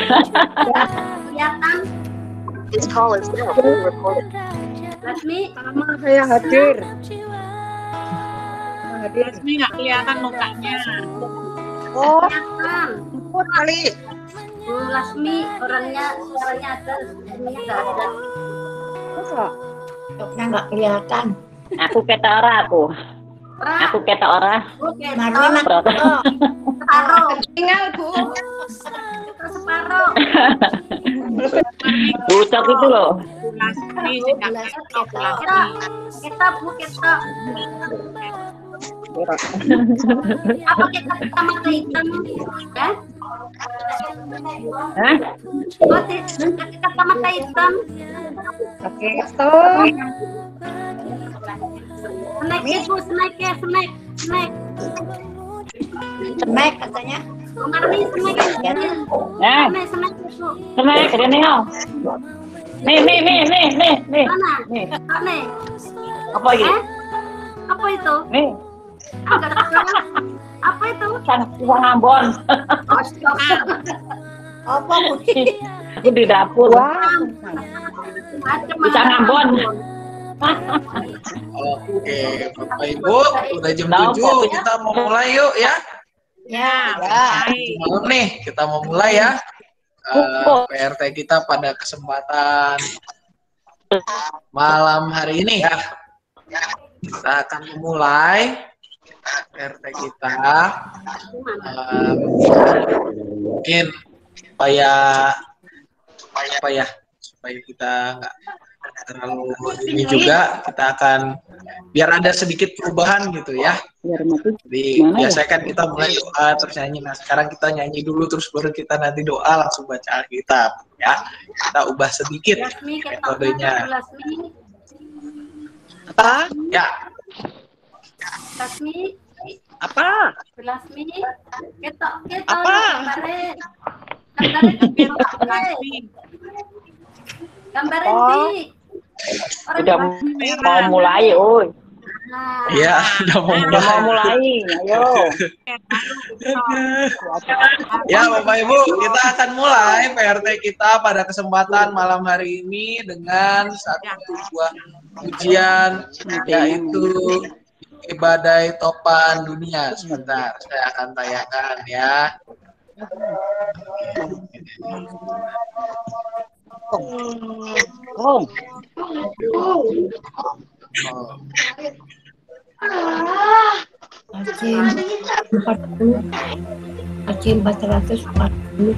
Kelihatan. This call is now being recorded. Lasmi. Sama saya hadir. Lasmi nggak kelihatan mukanya. Oh, Kelihatan. ikut kali. Lasmi orangnya suaranya ada, ininya nggak ada. Masa? Doknya nggak kelihatan. Aku kata ora aku. Ora. Aku kata ora. Oke. Marlina. Separuh. Tinggal Bu. Kita separuh. Bucok itu loh. Lasmi tidak ketok Kita Bu kita. Apa kita sama hitam? Eh? Hah? Oh, kita sama hitam. Oke, stop. Snack Bu, snack ya, snack. Snack katanya. Marni snack ya. Snack Bu. Snack ini oh. Nih. Mana? Nih. Nih. Apa ini? Apa itu? Nih. Agak tahu. Apa itu? Pisang Ambon. Apa Bu? Aku di dapur. Pisang Ambon. Oke, Bapak Ibu, udah jam 7, kita mau mulai yuk ya. Ya. Malam nih, kita mau mulai ya. PRT kita pada kesempatan malam hari ini ya. Kita akan memulai PRT kita. Mungkin supaya kita nggak terlalu ini juga, kita akan biar ada sedikit perubahan gitu ya. Jadi biasanya kan kita mulai doa terus nyanyi. Nah sekarang kita nyanyi dulu terus baru kita nanti doa langsung baca Alkitab ya. Kita ubah sedikit metodenya. Apa? Ya. Lasmi. Apa? Lasmi. Ketok. Apa? Gambarin di. Udah mau mulai, oi. Iya, udah mau mulai. Ayo. Ya, Bapak Ibu, kita akan mulai PRT kita pada kesempatan malam hari ini dengan satu buah pujian, yaitu Badai Topan Dunia. Sebentar, saya akan tayangkan ya. Acim 440.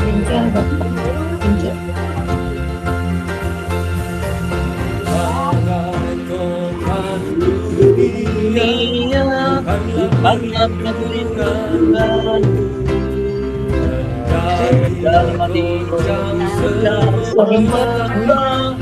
Bengkel Bapak. Bengkel. Selamat malam.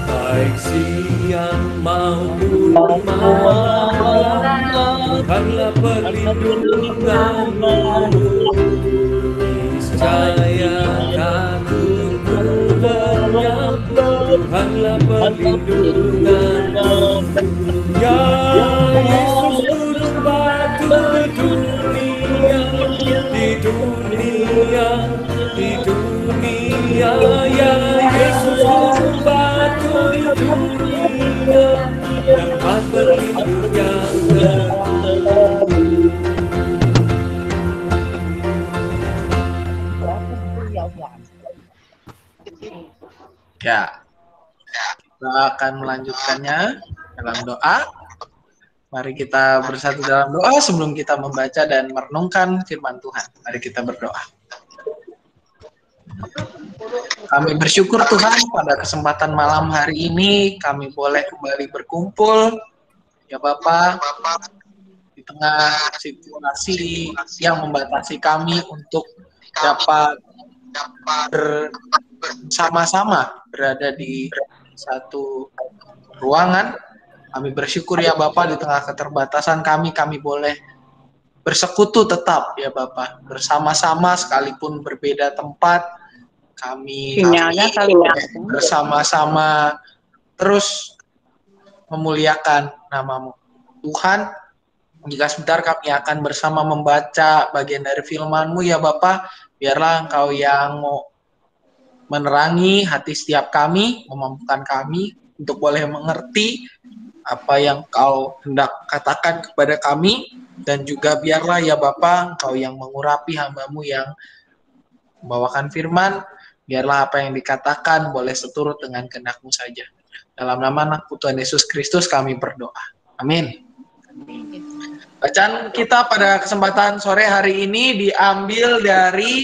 Baik siang maupun malam, karena perlindunganmu, niscaya aku lenyap, karena perlindunganmu. Ya Yesus untuk batu di dunia, ya Yesus untuk batu di dunia, tempat berlindung yang Ya, kita akan melanjutkannya dalam doa. Mari kita bersatu dalam doa sebelum kita membaca dan merenungkan firman Tuhan. Mari kita berdoa. Kami bersyukur Tuhan pada kesempatan malam hari ini kami boleh kembali berkumpul. Ya Bapak, di tengah situasi yang membatasi kami untuk dapat bersama-sama berada di satu ruangan. Kami bersyukur ya Bapak, di tengah keterbatasan kami boleh bersekutu tetap ya Bapak, bersama-sama sekalipun berbeda tempat. Kami bersama-sama terus memuliakan nama-Mu. Tuhan, jika sebentar kami akan bersama membaca bagian dari firman-Mu ya Bapak, biarlah Engkau yang mau menerangi hati setiap kami, memampukan kami untuk boleh mengerti apa yang Engkau hendak katakan kepada kami, dan juga biarlah ya Bapak, Engkau yang mengurapi hamba-Mu yang membawakan firman, biarlah apa yang dikatakan boleh seturut dengan kehendak-Mu saja. Dalam nama Anak Tuhan Yesus Kristus kami berdoa. Amin. Bacaan kita pada kesempatan sore hari ini diambil dari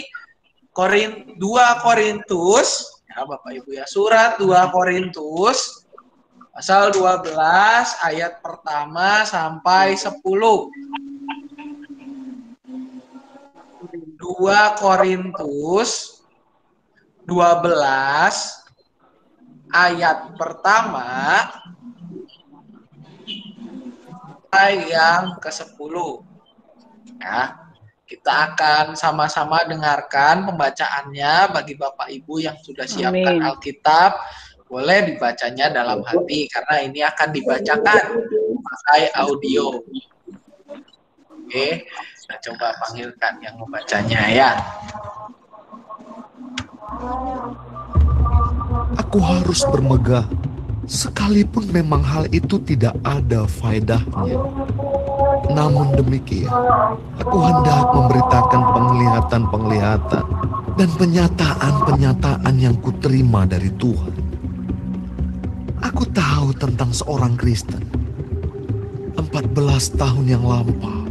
2 Korintus, ya Bapak Ibu ya, surat 2 Korintus pasal 12 ayat pertama sampai 10. 2 Korintus 12 ayat pertama yang ke-10. Ya, kita akan sama-sama dengarkan pembacaannya. Bagi Bapak Ibu yang sudah siapkan Alkitab, boleh dibacanya dalam hati karena ini akan dibacakan pakai audio. Oke, kita coba panggilkan yang membacanya ya. Aku harus bermegah, sekalipun memang hal itu tidak ada faedahnya. Namun demikian, aku hendak memberitakan penglihatan-penglihatan dan penyataan-penyataan yang kuterima dari Tuhan. Aku tahu tentang seorang Kristen 14 tahun yang lampau,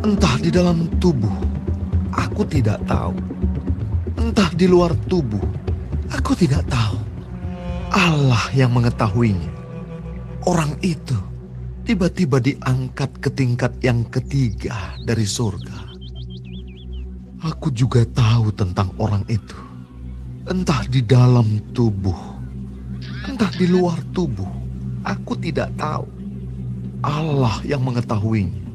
entah di dalam tubuh, aku tidak tahu, entah di luar tubuh, aku tidak tahu. Allah yang mengetahuinya. Orang itu tiba-tiba diangkat ke tingkat yang ketiga dari surga. Aku juga tahu tentang orang itu. Entah di dalam tubuh, entah di luar tubuh, aku tidak tahu. Allah yang mengetahuinya.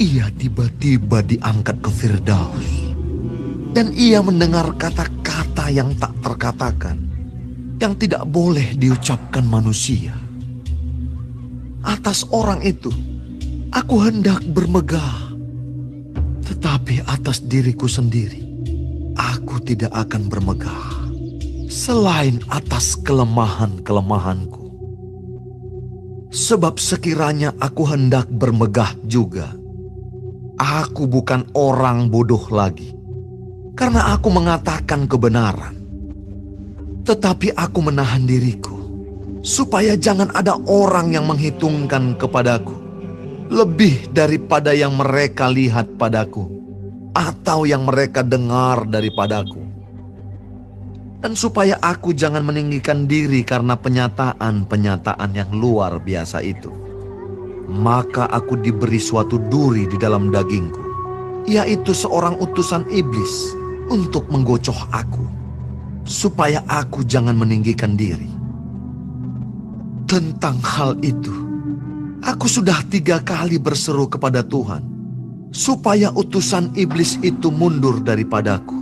Ia tiba-tiba diangkat ke Firdaus. Dan ia mendengar kata-kata yang tak terkatakan, yang tidak boleh diucapkan manusia. Atas orang itu, aku hendak bermegah. Tetapi atas diriku sendiri, aku tidak akan bermegah. Selain atas kelemahan-kelemahanku. Sebab sekiranya aku hendak bermegah juga, aku bukan orang bodoh lagi. Karena aku mengatakan kebenaran. Tetapi aku menahan diriku, supaya jangan ada orang yang menghitungkan kepadaku lebih daripada yang mereka lihat padaku, atau yang mereka dengar daripadaku. Dan supaya aku jangan meninggikan diri karena penyataan-penyataan yang luar biasa itu. Maka aku diberi suatu duri di dalam dagingku, yaitu seorang utusan iblis untuk menggocoh aku, supaya aku jangan meninggikan diri. Tentang hal itu, aku sudah 3 kali berseru kepada Tuhan, supaya utusan iblis itu mundur daripadaku.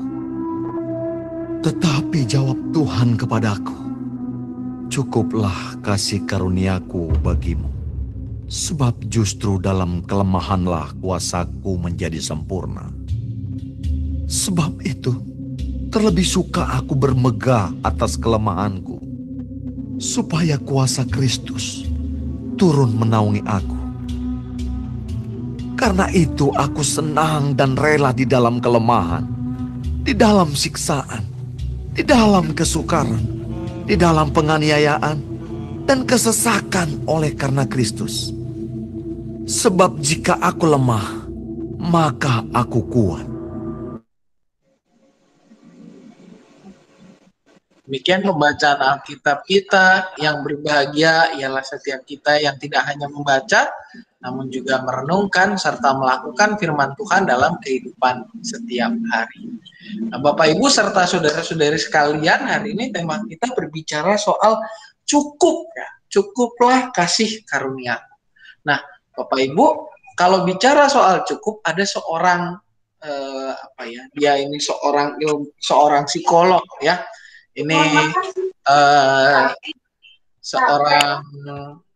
Tetapi jawab Tuhan kepadaku, cukuplah kasih karuniaku bagimu, sebab justru dalam kelemahanlah kuasaku menjadi sempurna. Sebab itu, terlebih suka aku bermegah atas kelemahanku, supaya kuasa Kristus turun menaungi aku. Karena itu aku senang dan rela di dalam kelemahan, di dalam siksaan, di dalam kesukaran, di dalam penganiayaan, dan kesesakan oleh karena Kristus. Sebab jika aku lemah, maka aku kuat. Demikian pembacaan Alkitab kita. Yang berbahagia ialah setiap kita yang tidak hanya membaca, namun juga merenungkan serta melakukan firman Tuhan dalam kehidupan setiap hari. Nah, Bapak Ibu serta saudara-saudari sekalian, hari ini tema kita berbicara soal cukup ya. Cukuplah kasih karunia. Nah, Bapak Ibu, kalau bicara soal cukup, ada seorang dia ini seorang psikolog ya. Ini seorang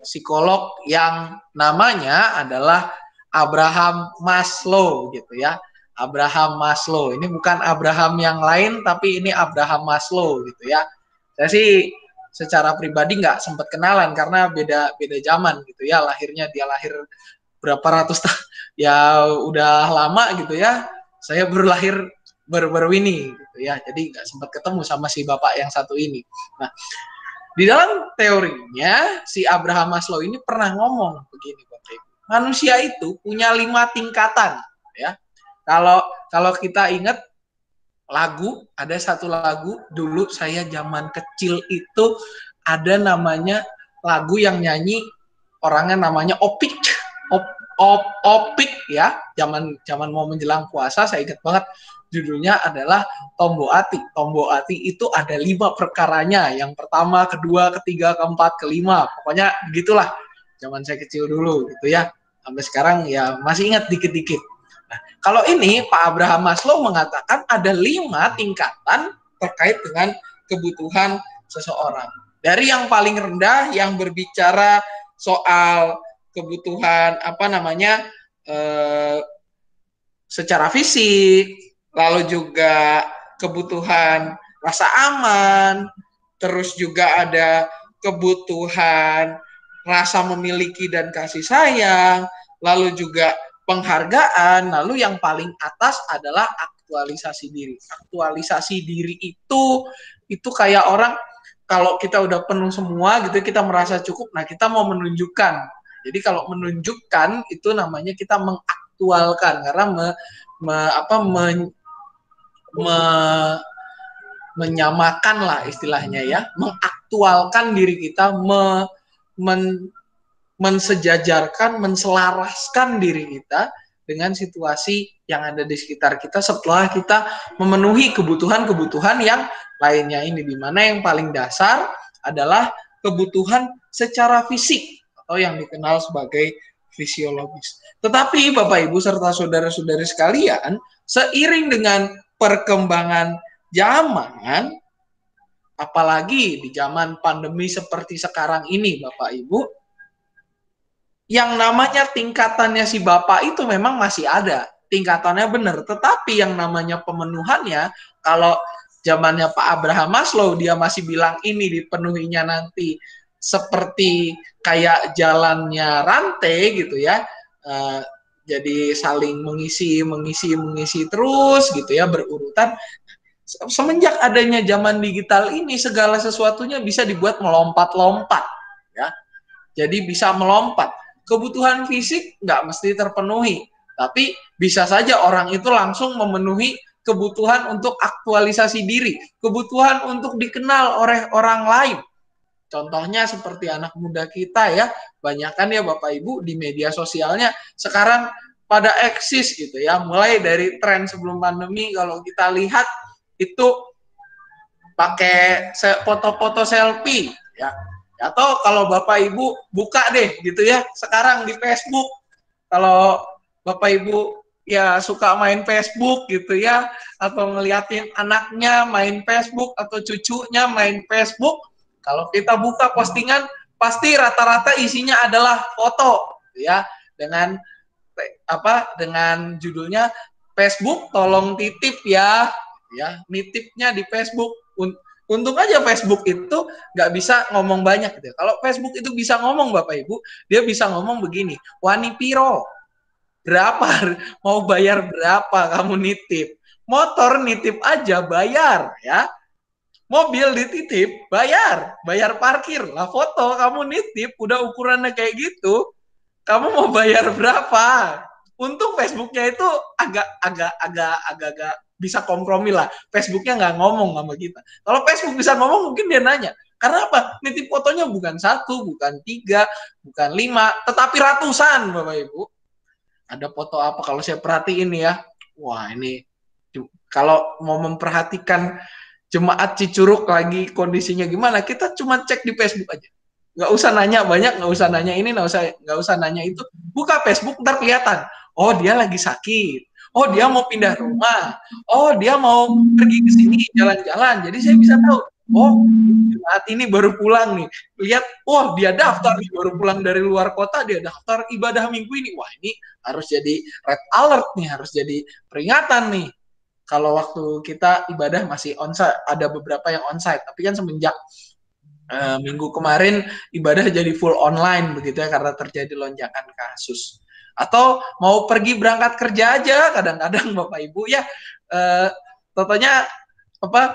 psikolog yang namanya adalah Abraham Maslow gitu ya. Abraham Maslow. Ini bukan Abraham yang lain, tapi ini Abraham Maslow gitu ya. Saya sih secara pribadi nggak sempat kenalan karena beda zaman gitu ya. Dia lahir berapa ratus tahun ya, udah lama gitu ya. Saya baru lahir baru ini gitu ya. Jadi nggak sempat ketemu sama si bapak yang satu ini. Nah, di dalam teorinya si Abraham Maslow ini pernah ngomong begini, Bapak Ibu. Manusia itu punya 5 tingkatan ya. Kalau kita ingat lagu, ada satu lagu dulu saya zaman kecil itu ada namanya lagu yang nyanyi orangnya namanya Opik ya. Zaman mau menjelang puasa saya ingat banget judulnya adalah Tombo Ati. Tombo Ati itu ada 5 perkaranya. Yang pertama, kedua, ketiga, keempat, kelima. Pokoknya begitulah. Zaman saya kecil dulu gitu ya. Sampai sekarang ya masih ingat dikit-dikit. Nah, kalau ini Pak Abraham Maslow mengatakan ada 5 tingkatan terkait dengan kebutuhan seseorang. Dari yang paling rendah yang berbicara soal kebutuhan secara fisik, lalu juga kebutuhan rasa aman, terus juga ada kebutuhan rasa memiliki dan kasih sayang, lalu juga penghargaan, lalu yang paling atas adalah aktualisasi diri. Aktualisasi diri itu kayak orang kalau kita udah penuh semua gitu, kita merasa cukup, nah kita mau menunjukkan. Jadi kalau menunjukkan itu namanya kita mengaktualkan, karena menyamakan lah istilahnya ya, mengaktualkan diri kita, mensejajarkan, menselaraskan diri kita dengan situasi yang ada di sekitar kita setelah kita memenuhi kebutuhan-kebutuhan yang lainnya ini, di mana yang paling dasar adalah kebutuhan secara fisik atau yang dikenal sebagai fisiologis. Tetapi Bapak Ibu serta saudara-saudari sekalian, seiring dengan perkembangan zaman, apalagi di zaman pandemi seperti sekarang ini Bapak Ibu, yang namanya tingkatannya si Bapak itu memang masih ada, tingkatannya benar, tetapi yang namanya pemenuhannya, kalau zamannya Pak Abraham Maslow dia masih bilang ini dipenuhinya nanti seperti kayak jalannya rantai gitu ya, jadi saling mengisi terus gitu ya, berurutan. Semenjak adanya zaman digital ini, segala sesuatunya bisa dibuat melompat-lompat ya, jadi bisa melompat. Kebutuhan fisik nggak mesti terpenuhi, tapi bisa saja orang itu langsung memenuhi kebutuhan untuk aktualisasi diri, kebutuhan untuk dikenal oleh orang lain. Contohnya seperti anak muda kita ya, banyakkan ya Bapak Ibu di media sosialnya sekarang pada eksis gitu ya, mulai dari tren sebelum pandemi kalau kita lihat itu pakai foto-foto selfie ya. Atau kalau Bapak Ibu buka deh gitu ya, sekarang di Facebook, kalau Bapak Ibu ya suka main Facebook gitu ya, atau ngeliatin anaknya main Facebook atau cucunya main Facebook, kalau kita buka postingan pasti rata-rata isinya adalah foto ya, dengan judulnya Facebook tolong titip ya, nitipnya di Facebook. Untung aja Facebook itu nggak bisa ngomong banyak gitu. Kalau Facebook itu bisa ngomong Bapak Ibu, dia bisa ngomong begini, wani piro, berapa, mau bayar berapa kamu nitip, motor nitip aja bayar ya, mobil dititip bayar parkir lah, foto kamu nitip udah ukurannya kayak gitu, kamu mau bayar berapa Untung Facebooknya itu agak bisa kompromi lah. Facebooknya nggak ngomong sama kita. Kalau Facebook bisa ngomong, mungkin dia nanya. Karena apa? Nitip fotonya bukan 1, bukan 3, bukan 5, tetapi ratusan, Bapak Ibu. Ada foto apa? Kalau saya perhatiin ya, wah ini kalau mau memperhatikan jemaat Cicurug lagi kondisinya gimana, kita cuma cek di Facebook aja. Nggak usah nanya banyak, nggak usah nanya ini, nggak usah nanya itu. Buka Facebook, ntar kelihatan. Oh, dia lagi sakit. Oh, dia mau pindah rumah. Oh, dia mau pergi ke sini jalan-jalan. Jadi saya bisa tahu. Oh, saat ini baru pulang nih. Lihat, oh dia daftar nih, baru pulang dari luar kota, dia daftar ibadah minggu ini. Wah, ini harus jadi red alert nih, harus jadi peringatan nih. Kalau waktu kita ibadah masih onsite, ada beberapa yang onsite. Tapi kan semenjak minggu kemarin ibadah jadi full online begitu ya, karena terjadi lonjakan kasus. Atau mau pergi berangkat kerja aja kadang-kadang Bapak Ibu ya, totonya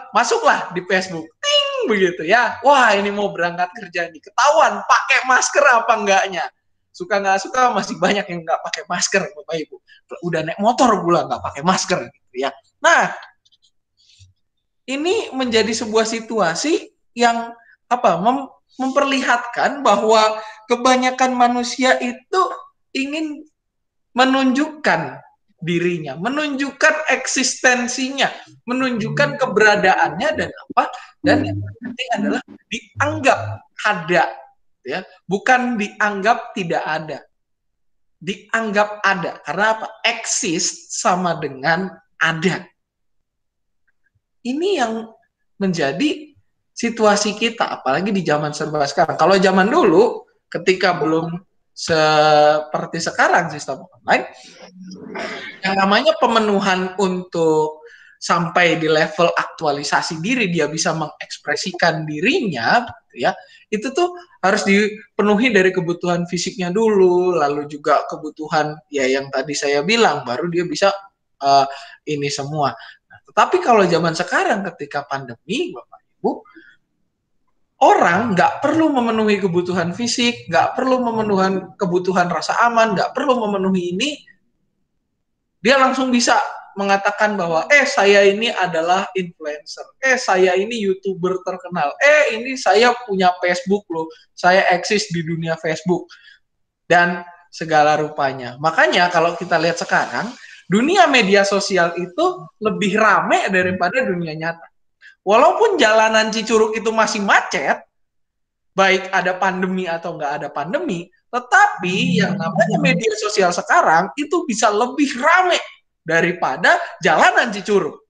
masuklah di Facebook, ting begitu ya. Wah, ini mau berangkat kerja nih, ketahuan pakai masker apa enggaknya. Suka nggak suka masih banyak yang nggak pakai masker Bapak Ibu. Udah naik motor pula nggak pakai masker gitu ya. Nah, ini menjadi sebuah situasi yang memperlihatkan bahwa kebanyakan manusia itu ingin menunjukkan dirinya, menunjukkan eksistensinya, menunjukkan keberadaannya dan yang penting adalah dianggap ada, ya, bukan dianggap tidak ada. Dianggap ada, karena apa? Exist sama dengan ada. Ini yang menjadi situasi kita, apalagi di zaman serba sekarang. Kalau zaman dulu, ketika belum seperti sekarang sistem online, yang namanya pemenuhan untuk sampai di level aktualisasi diri, dia bisa mengekspresikan dirinya, gitu ya, itu tuh harus dipenuhi dari kebutuhan fisiknya dulu, lalu juga kebutuhan ya yang tadi saya bilang, baru dia bisa ini semua. Nah, tetapi kalau zaman sekarang ketika pandemi, Bapak Ibu, orang nggak perlu memenuhi kebutuhan fisik, nggak perlu memenuhi kebutuhan rasa aman, nggak perlu memenuhi ini, dia langsung bisa mengatakan bahwa saya ini adalah influencer, saya ini YouTuber terkenal, ini saya punya Facebook loh, saya eksis di dunia Facebook, dan segala rupanya. Makanya kalau kita lihat sekarang, dunia media sosial itu lebih rame daripada dunia nyata. Walaupun jalanan Cicurug itu masih macet, baik ada pandemi atau nggak ada pandemi, tetapi yang namanya media sosial sekarang itu bisa lebih rame daripada jalanan Cicurug.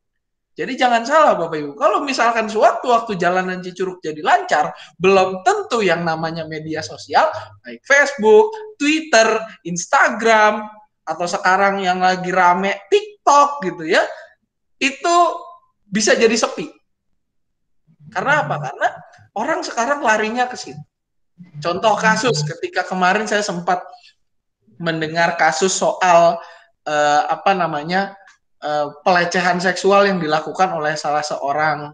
Jadi jangan salah Bapak Ibu, kalau misalkan sewaktu-waktu jalanan Cicurug jadi lancar, belum tentu yang namanya media sosial, baik Facebook, Twitter, Instagram, atau sekarang yang lagi rame TikTok gitu ya, itu bisa jadi sepi. Karena apa? Karena orang sekarang larinya ke situ. Contoh kasus, ketika kemarin saya sempat mendengar kasus soal pelecehan seksual yang dilakukan oleh salah seorang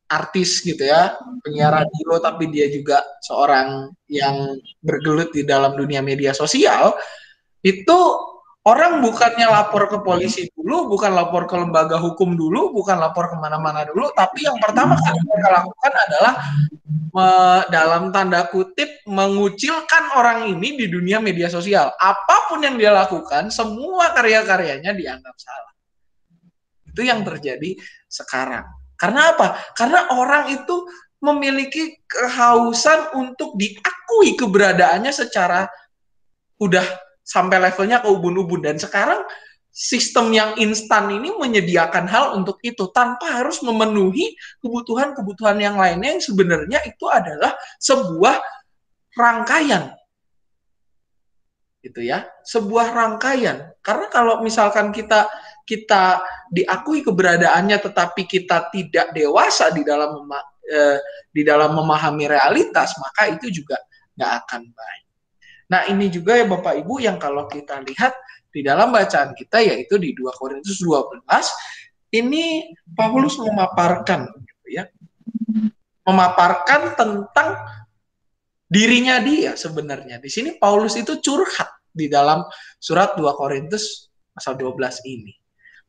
artis gitu ya, penyiar radio, tapi dia juga seorang yang bergelut di dalam dunia media sosial. Itu orang bukannya lapor ke polisi dulu, bukan lapor ke lembaga hukum dulu, bukan lapor kemana-mana dulu, tapi yang pertama kali mereka lakukan adalah dalam tanda kutip mengucilkan orang ini di dunia media sosial. Apapun yang dia lakukan, semua karya-karyanya dianggap salah. Itu yang terjadi sekarang. Karena apa? Karena orang itu memiliki kehausan untuk diakui keberadaannya secara udah sampai levelnya ke ubun-ubun, dan sekarang sistem yang instan ini menyediakan hal untuk itu tanpa harus memenuhi kebutuhan-kebutuhan yang lainnya yang sebenarnya itu adalah sebuah rangkaian. Gitu ya, sebuah rangkaian. Karena kalau misalkan kita diakui keberadaannya tetapi kita tidak dewasa di dalam memahami realitas, maka itu juga nggak akan baik. Nah, ini juga ya Bapak Ibu yang kalau kita lihat di dalam bacaan kita, yaitu di 2 Korintus 12, ini Paulus memaparkan gitu ya. Memaparkan tentang dirinya dia sebenarnya. Di sini Paulus itu curhat di dalam surat 2 Korintus pasal 12 ini.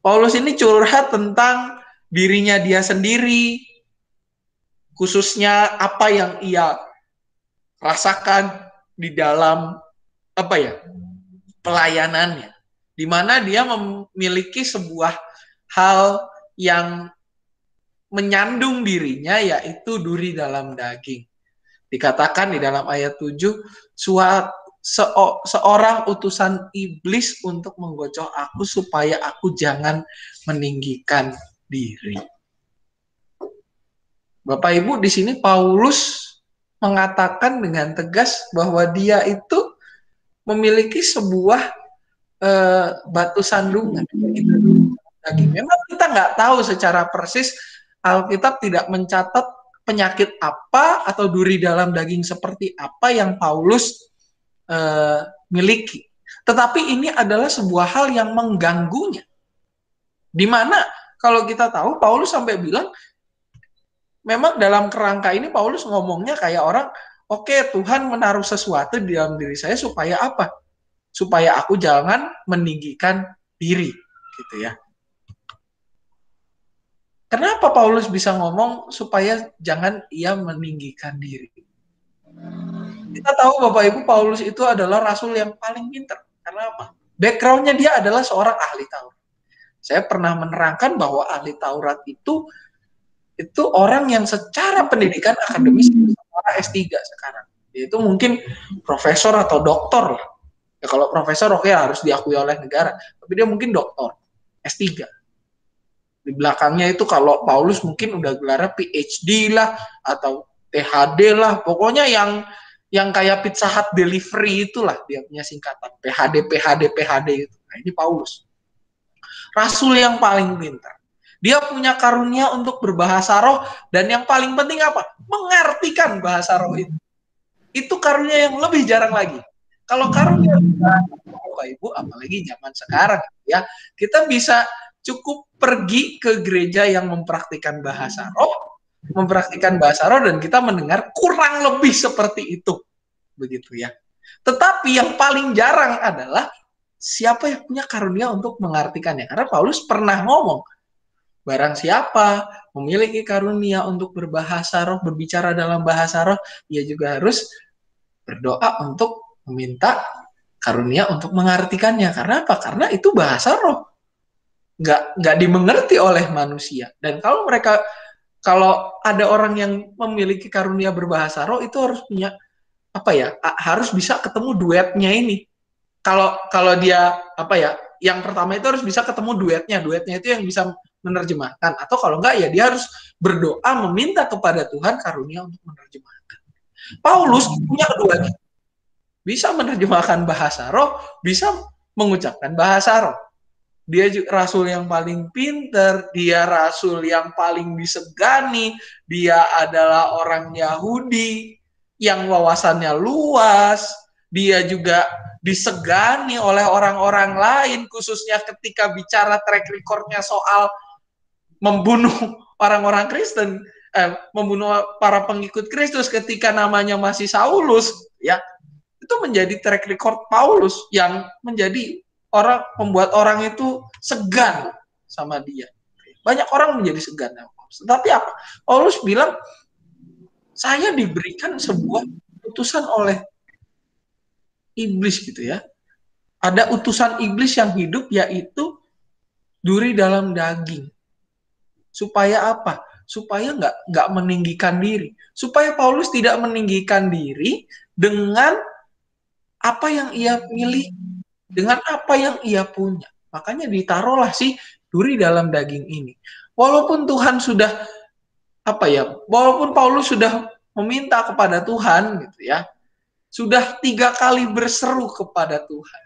Paulus ini curhat tentang dirinya dia sendiri, khususnya apa yang ia rasakan di dalam pelayanannya, di mana dia memiliki sebuah hal yang menyandung dirinya, yaitu duri dalam daging. Dikatakan di dalam ayat 7, seorang utusan iblis untuk menggocok aku supaya aku jangan meninggikan diri. Bapak Ibu, di sini Paulus mengatakan dengan tegas bahwa dia itu memiliki sebuah batu sandungan. Memang kita nggak tahu secara persis, Alkitab tidak mencatat penyakit apa atau duri dalam daging seperti apa yang Paulus miliki. Tetapi ini adalah sebuah hal yang mengganggunya. Dimana kalau kita tahu, Paulus sampai bilang, memang dalam kerangka ini Paulus ngomongnya kayak orang, oke, Tuhan menaruh sesuatu di dalam diri saya supaya apa? Supaya aku jangan meninggikan diri, gitu ya. Kenapa Paulus bisa ngomong supaya jangan ia meninggikan diri? Kita tahu Bapak Ibu, Paulus itu adalah rasul yang paling pintar. Karena apa? Background-nya dia adalah seorang ahli Taurat. Saya pernah menerangkan bahwa ahli Taurat itu orang yang secara pendidikan akademis seorang S3 sekarang. Yaitu mungkin profesor atau doktor lah. Ya, kalau profesor oke, harus diakui oleh negara. Tapi dia mungkin doktor, S3. Di belakangnya itu kalau Paulus mungkin udah gelarnya PhD lah, atau PhD lah. Pokoknya yang kayak Pizza Hut delivery itulah dia punya singkatan. PhD itu. Nah, ini Paulus. Rasul yang paling pintar. Dia punya karunia untuk berbahasa roh, dan yang paling penting apa? Mengartikan bahasa roh itu. Itu karunia yang lebih jarang lagi. Kalau karunia Bapak Ibu, apalagi zaman sekarang ya, kita bisa cukup pergi ke gereja yang mempraktikkan bahasa roh, dan kita mendengar kurang lebih seperti itu. Begitu ya. Tetapi yang paling jarang adalah siapa yang punya karunia untuk mengartikannya. Karena Paulus pernah ngomong, barang siapa memiliki karunia untuk berbahasa roh, berbicara dalam bahasa roh, ia juga harus berdoa untuk meminta karunia untuk mengartikannya. Karena apa? Karena itu bahasa roh. Nggak dimengerti oleh manusia. Dan kalau ada orang yang memiliki karunia berbahasa roh, itu harus punya harus bisa ketemu duetnya ini. Kalau dia yang pertama itu harus bisa ketemu duetnya itu yang bisa menerjemahkan, atau kalau enggak ya dia harus berdoa meminta kepada Tuhan karunia untuk menerjemahkan. Paulus punya keduanya, bisa menerjemahkan bahasa roh, bisa mengucapkan bahasa roh. Dia rasul yang paling pintar, dia rasul yang paling disegani, dia adalah orang Yahudi yang wawasannya luas, dia juga disegani oleh orang-orang lain, khususnya ketika bicara track record-nya soal membunuh orang-orang Kristen, membunuh para pengikut Kristus ketika namanya masih Saulus, ya, itu menjadi track record Paulus yang menjadi membuat orang itu segan sama dia. Banyak orang menjadi segan sama Paulus. Tetapi apa? Paulus bilang, saya diberikan sebuah utusan oleh iblis gitu ya. Ada utusan iblis yang hidup, yaitu duri dalam daging. Supaya apa? Supaya nggak meninggikan diri. Supaya Paulus tidak meninggikan diri dengan apa yang ia miliki, dengan apa yang ia punya. Makanya ditaruhlah si duri dalam daging ini. Walaupun Tuhan sudah walaupun Paulus sudah meminta kepada Tuhan gitu ya, sudah 3 kali berseru kepada Tuhan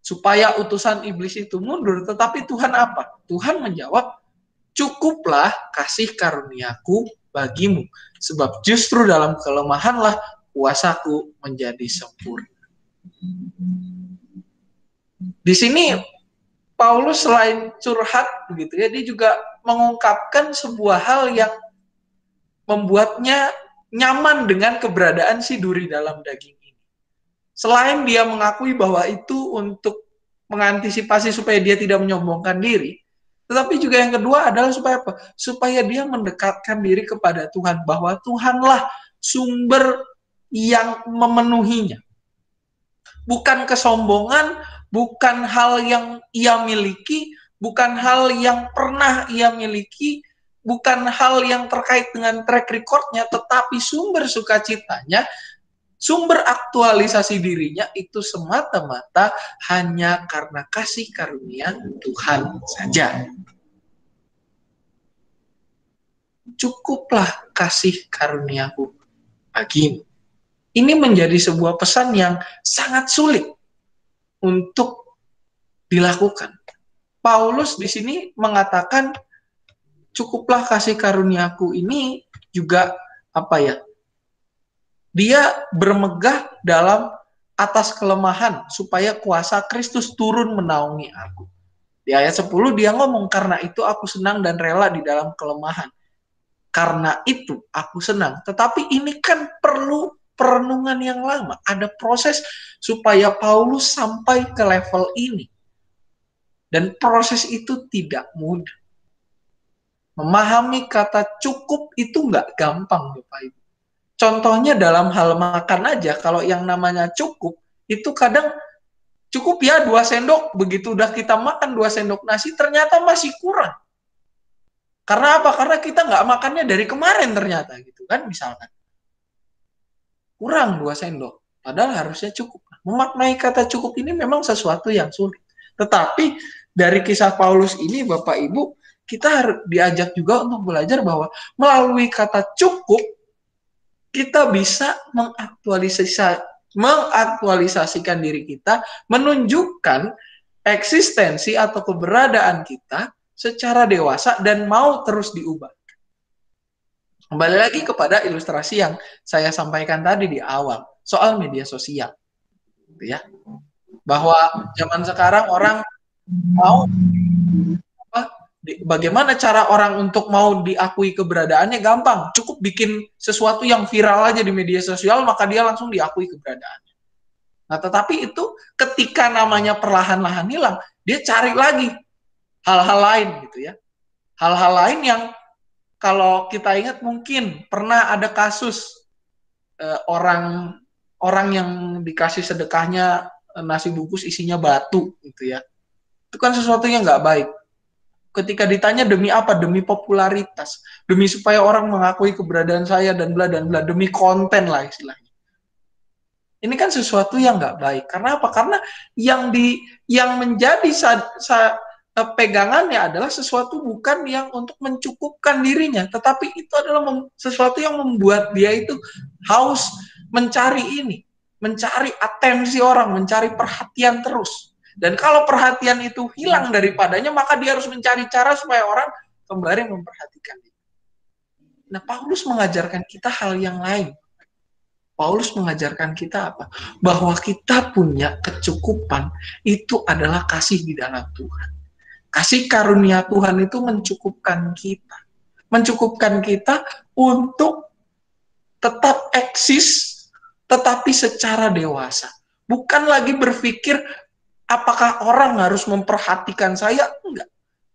supaya utusan iblis itu mundur, tetapi Tuhan apa? Tuhan menjawab, cukuplah kasih karuniaku bagimu, sebab justru dalam kelemahanlah kuasaku menjadi sempurna. Di sini Paulus selain curhat begitu ya, dia juga mengungkapkan sebuah hal yang membuatnya nyaman dengan keberadaan si duri dalam daging ini. Selain dia mengakui bahwa itu untuk mengantisipasi supaya dia tidak menyombongkan diri, tetapi juga yang kedua adalah supaya apa? Supaya dia mendekatkan diri kepada Tuhan, bahwa Tuhanlah sumber yang memenuhinya. Bukan kesombongan, bukan hal yang ia miliki, bukan hal yang pernah ia miliki, bukan hal yang terkait dengan track recordnya, tetapi sumber sukacitanya, sumber aktualisasi dirinya itu semata-mata hanya karena kasih karunia Tuhan saja. Cukuplah kasih karuniaku bagimu. Ini menjadi sebuah pesan yang sangat sulit untuk dilakukan. Paulus di sini mengatakan cukuplah kasih karuniaku ini juga apa ya? Dia bermegah dalam atas kelemahan supaya kuasa Kristus turun menaungi aku. Di ayat 10 dia ngomong, karena itu aku senang dan rela di dalam kelemahan. Karena itu aku senang. Tetapi ini kan perlu perenungan yang lama. Ada proses supaya Paulus sampai ke level ini. Dan proses itu tidak mudah. Memahami kata cukup itu nggak gampang, Bapak Ibu. Contohnya dalam hal makan aja, kalau yang namanya cukup, itu kadang cukup ya 2 sendok, begitu udah kita makan 2 sendok nasi, ternyata masih kurang. Karena apa? Karena kita nggak makannya dari kemarin ternyata, gitu kan, misalkan. Kurang 2 sendok, padahal harusnya cukup. Memaknai kata cukup ini memang sesuatu yang sulit. Tetapi dari kisah Paulus ini, Bapak Ibu, kita harus diajak juga untuk belajar bahwa melalui kata cukup, kita bisa mengaktualisasikan diri kita, menunjukkan eksistensi atau keberadaan kita secara dewasa dan mau terus diubah. Kembali lagi kepada ilustrasi yang saya sampaikan tadi di awal, soal media sosial. Gitu ya. Bahwa zaman sekarang orang mau bagaimana cara orang untuk mau diakui keberadaannya gampang, cukup bikin sesuatu yang viral aja di media sosial, maka dia langsung diakui keberadaannya. Nah, tetapi itu ketika namanya perlahan-lahan hilang, dia cari lagi hal-hal lain gitu ya. Hal-hal lain yang kalau kita ingat mungkin pernah ada kasus orang yang dikasih sedekahnya nasi bungkus isinya batu gitu ya. Itu kan sesuatu yang nggak baik. Ketika ditanya demi apa? Demi popularitas. Demi supaya orang mengakui keberadaan saya dan bla. Demi konten lah istilahnya. Ini kan sesuatu yang nggak baik. Karena apa? Karena yang menjadi pegangannya adalah sesuatu bukan yang untuk mencukupkan dirinya. Tetapi itu adalah sesuatu yang membuat dia itu haus mencari ini. Mencari atensi orang, mencari perhatian terus. Dan kalau perhatian itu hilang daripadanya, maka dia harus mencari cara supaya orang kembali memperhatikan dia. Nah, Paulus mengajarkan kita hal yang lain. Paulus mengajarkan kita apa? Bahwa kita punya kecukupan, itu adalah kasih di dalam Tuhan. Kasih karunia Tuhan itu mencukupkan kita. Mencukupkan kita untuk tetap eksis, tetapi secara dewasa. Bukan lagi berpikir, apakah orang harus memperhatikan saya? Enggak.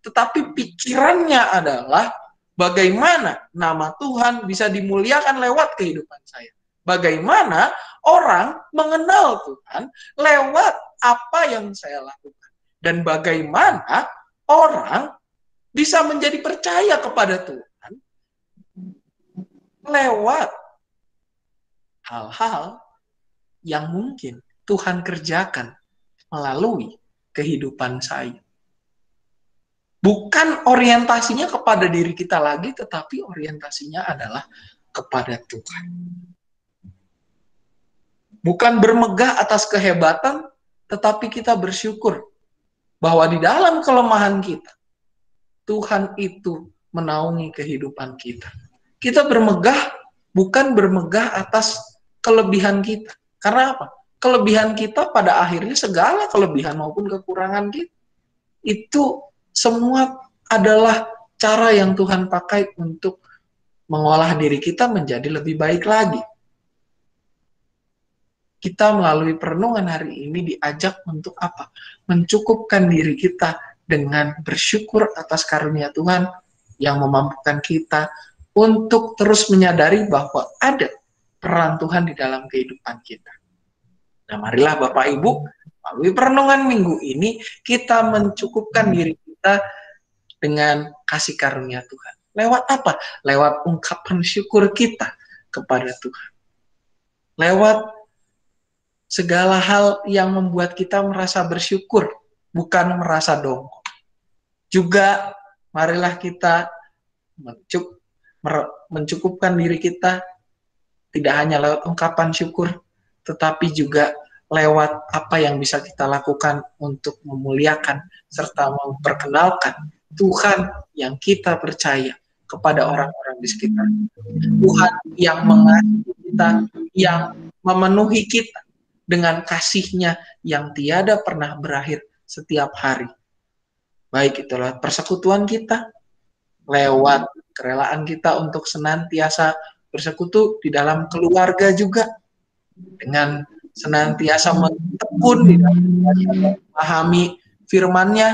Tetapi pikirannya adalah bagaimana nama Tuhan bisa dimuliakan lewat kehidupan saya. Bagaimana orang mengenal Tuhan lewat apa yang saya lakukan. Dan bagaimana orang bisa menjadi percaya kepada Tuhan lewat hal-hal yang mungkin Tuhan kerjakan melalui kehidupan saya. Bukan orientasinya kepada diri kita lagi, tetapi orientasinya adalah kepada Tuhan. Bukan bermegah atas kehebatan, tetapi kita bersyukur bahwa di dalam kelemahan kita, Tuhan itu menaungi kehidupan kita. Kita bermegah, bukan bermegah atas kelebihan kita. Karena apa? Kelebihan kita pada akhirnya segala kelebihan maupun kekurangan kita itu semua adalah cara yang Tuhan pakai untuk mengolah diri kita menjadi lebih baik lagi. kita melalui perenungan hari ini diajak untuk apa? Mencukupkan diri kita dengan bersyukur atas karunia Tuhan yang memampukan kita untuk terus menyadari bahwa ada peran Tuhan di dalam kehidupan kita. Nah, marilah Bapak Ibu, melalui perenungan minggu ini, kita mencukupkan diri kita dengan kasih karunia Tuhan. Lewat apa? Lewat ungkapan syukur kita kepada Tuhan. Lewat segala hal yang membuat kita merasa bersyukur, bukan merasa dongkol. Juga marilah kita mencukupkan diri kita tidak hanya lewat ungkapan syukur, tetapi juga lewat apa yang bisa kita lakukan untuk memuliakan serta memperkenalkan Tuhan yang kita percaya kepada orang-orang di sekitar. Tuhan yang mengasihi kita, yang memenuhi kita dengan kasih-Nya yang tiada pernah berakhir setiap hari. Baik itu lewat persekutuan kita, lewat kerelaan kita untuk senantiasa bersekutu di dalam keluarga juga, dengan senantiasa mentekun di dalam memahami firman-Nya,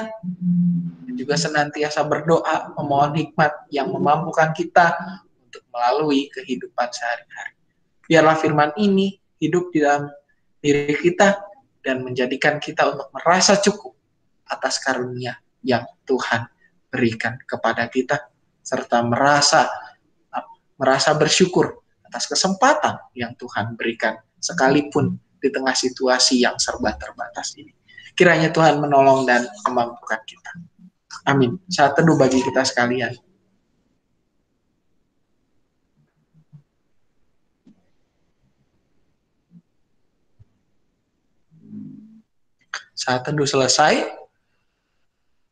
dan juga senantiasa berdoa memohon hikmat yang memampukan kita untuk melalui kehidupan sehari-hari. Biarlah firman ini hidup di dalam diri kita dan menjadikan kita untuk merasa cukup atas karunia yang Tuhan berikan kepada kita, serta merasa bersyukur atas kesempatan yang Tuhan berikan sekalipun di tengah situasi yang serba terbatas ini. Kiranya Tuhan menolong dan memampukan kita. Amin. Saat teduh bagi kita sekalian. Saat teduh selesai,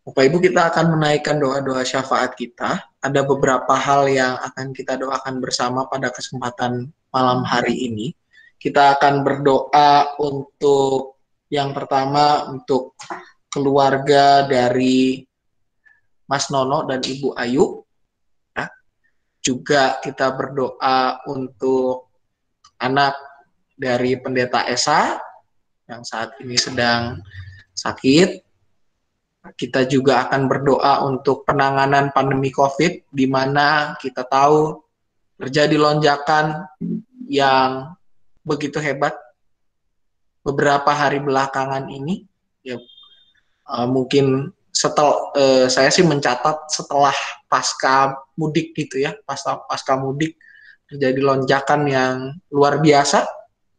Bapak Ibu, kita akan menaikkan doa-doa syafaat kita. Ada beberapa hal yang akan kita doakan bersama pada kesempatan malam hari ini. Kita akan berdoa untuk yang pertama untuk keluarga dari Mas Nono dan Ibu Ayu. Nah, juga kita berdoa untuk anak dari Pendeta Esa yang saat ini sedang sakit. Kita juga akan berdoa untuk penanganan pandemi COVID, di mana kita tahu terjadi lonjakan yang begitu hebat beberapa hari belakangan ini. Ya, mungkin saya sih mencatat setelah pasca mudik gitu ya, pasca mudik terjadi lonjakan yang luar biasa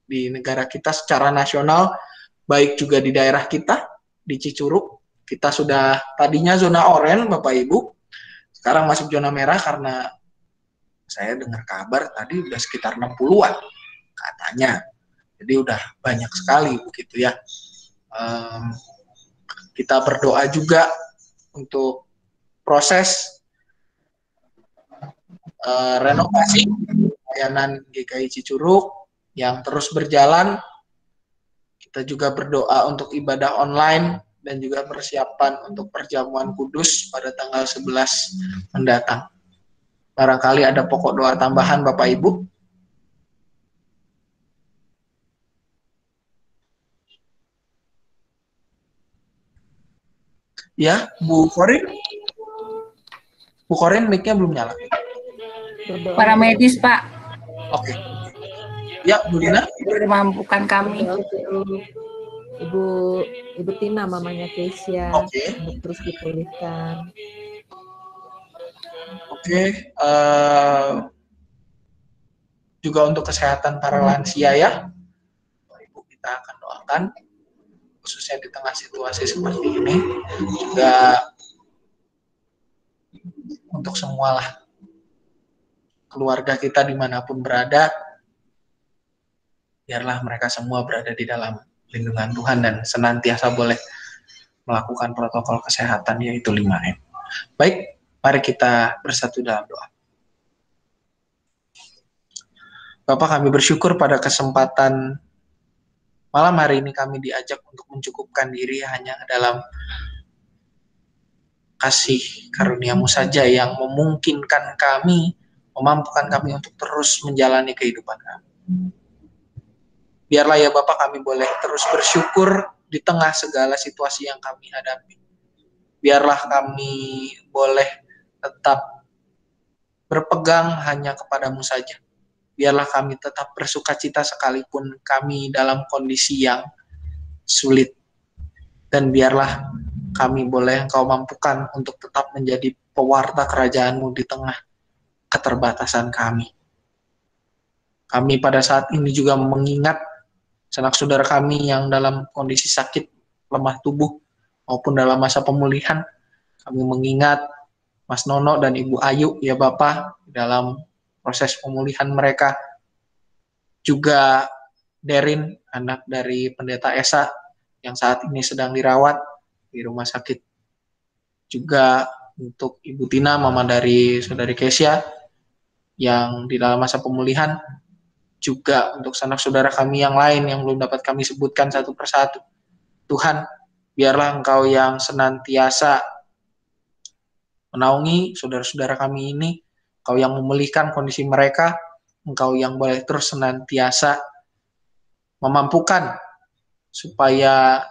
di negara kita secara nasional, baik juga di daerah kita, di Cicurug. Kita sudah tadinya zona oranye, Bapak Ibu, sekarang masuk zona merah karena saya dengar kabar tadi udah sekitar 60-an katanya. Jadi udah banyak sekali begitu ya. Kita berdoa juga untuk proses renovasi layanan GKI Cicurug yang terus berjalan. Kita juga berdoa untuk ibadah online dan juga persiapan untuk perjamuan kudus pada tanggal 11 mendatang. Barangkali ada pokok doa tambahan Bapak Ibu? Ya, Bu Korin? Bu Korin, mic-nya belum nyala. Para medis, Pak. Oke. Ya, Bu Dina? Mampukan kami. Ibu Tina, mamanya Keisha, untuk terus dipulihkan. Oke. Juga untuk kesehatan para lansia ya, Ibu, kita akan doakan, khususnya di tengah situasi seperti ini, juga untuk semualah keluarga kita dimanapun berada, biarlah mereka semua berada di dalam lindungan Tuhan dan senantiasa boleh melakukan protokol kesehatan, yaitu 5M. Baik, mari kita bersatu dalam doa. Bapak, kami bersyukur pada kesempatan malam hari ini kami diajak untuk mencukupkan diri hanya dalam kasih karunia-Mu saja yang memungkinkan kami, memampukan kami untuk terus menjalani kehidupan kami. Biarlah ya Bapak kami boleh terus bersyukur di tengah segala situasi yang kami hadapi. Biarlah kami boleh tetap berpegang hanya kepadamu saja. Biarlah kami tetap bersukacita sekalipun kami dalam kondisi yang sulit. Dan biarlah kami boleh Engkau mampukan untuk tetap menjadi pewarta kerajaan-Mu di tengah keterbatasan kami. Kami pada saat ini juga mengingat sanak saudara kami yang dalam kondisi sakit, lemah tubuh, maupun dalam masa pemulihan. Kami mengingat Mas Nono dan Ibu Ayu, ya Bapak, dalam proses pemulihan mereka. Juga Derin, anak dari Pendeta Esa, yang saat ini sedang dirawat di rumah sakit. Juga untuk Ibu Tina, mama dari Saudari Kesia, yang di dalam masa pemulihan. Juga untuk sanak saudara kami yang lain yang belum dapat kami sebutkan satu persatu. Tuhan, biarlah Engkau yang senantiasa menaungi saudara-saudara kami ini, Engkau yang memulihkan kondisi mereka, Engkau yang boleh terus senantiasa memampukan supaya